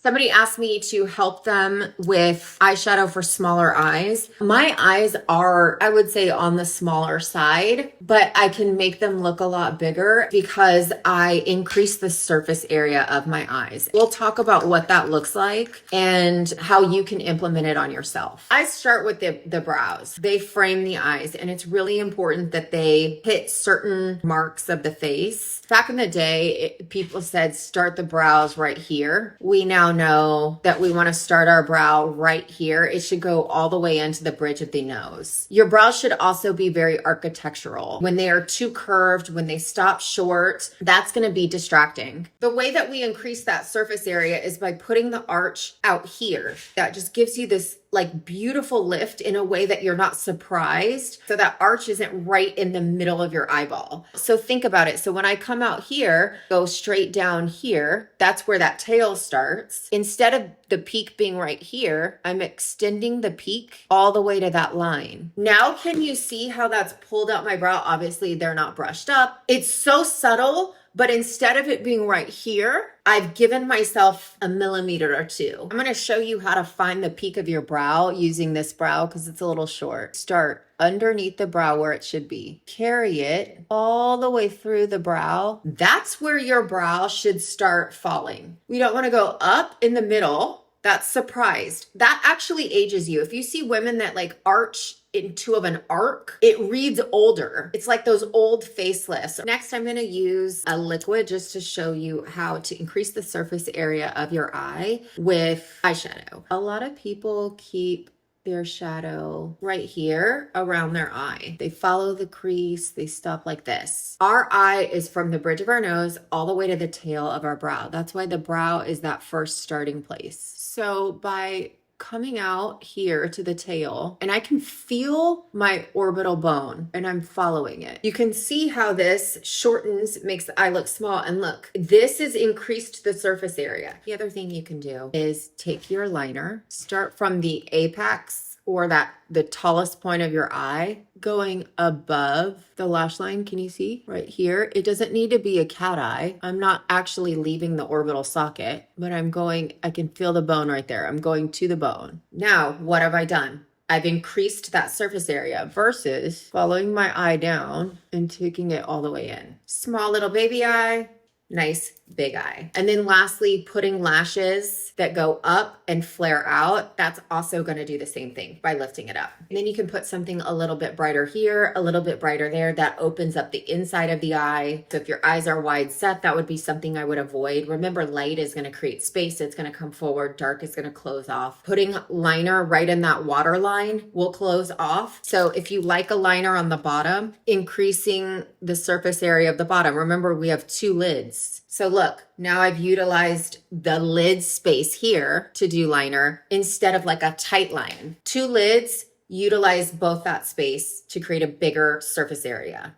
Somebody asked me to help them with eyeshadow for smaller eyes. My eyes are, I would say, on the smaller side, but I can make them look a lot bigger because I increase the surface area of my eyes. We'll talk about what that looks like and how you can implement it on yourself. I start with the brows. They frame the eyes, and it's really important that they hit certain marks of the face. Back in the day, people said start the brows right here. We now know that we want to start our brow right here. It should go all the way into the bridge of the nose. Your brows should also be very architectural. When they are too curved, when they stop short, that's going to be distracting. The way that we increase that surface area is by putting the arch out here. That just gives you this like beautiful lift in a way that you're not surprised. So that arch isn't right in the middle of your eyeball. So think about it. So when I come out here, go straight down here, that's where that tail starts. Instead of the peak being right here, I'm extending the peak all the way to that line. Now, can you see how that's pulled out my brow? Obviously, they're not brushed up. It's so subtle. But instead of it being right here, I've given myself a millimeter or two. I'm going to show you how to find the peak of your brow using this brow because it's a little short. Start underneath the brow where it should be. Carry it all the way through the brow. That's where your brow should start falling. We don't want to go up in the middle. That's surprised. That actually ages you. If you see women that like arch into an arc, it reads older. It's like those old facelifts. Next, I'm going to use a liquid just to show you how to increase the surface area of your eye with eyeshadow. A lot of people keep their shadow right here around their eye. They follow the crease, they stop like this. Our eye is from the bridge of our nose all the way to the tail of our brow. That's why the brow is that first starting place. So by coming out here to the tail, and I can feel my orbital bone and I'm following it. You can see how this shortens, makes the eye look small. And look, this has increased the surface area. The other thing you can do is take your liner, start from the apex or the tallest point of your eye, going above the lash line. Can you see right here? It doesn't need to be a cat eye. I'm not actually leaving the orbital socket, but I can feel the bone right there. I'm going to the bone. Now, what have I done? I've increased that surface area versus following my eye down and taking it all the way in. Small little baby eye, nice big eye. And then lastly, putting lashes that go up and flare out. That's also going to do the same thing by lifting it up. And then you can put something a little bit brighter here, a little bit brighter there. That opens up the inside of the eye. So if your eyes are wide set, that would be something I would avoid. Remember, light is going to create space. It's going to come forward. Dark is going to close off. Putting liner right in that water line will close off. So if you like a liner on the bottom, increasing the surface area of the bottom. Remember, we have two lids. So look, now I've utilized the lid space here to do liner instead of like a tight line. Two lids, utilize both that space to create a bigger surface area.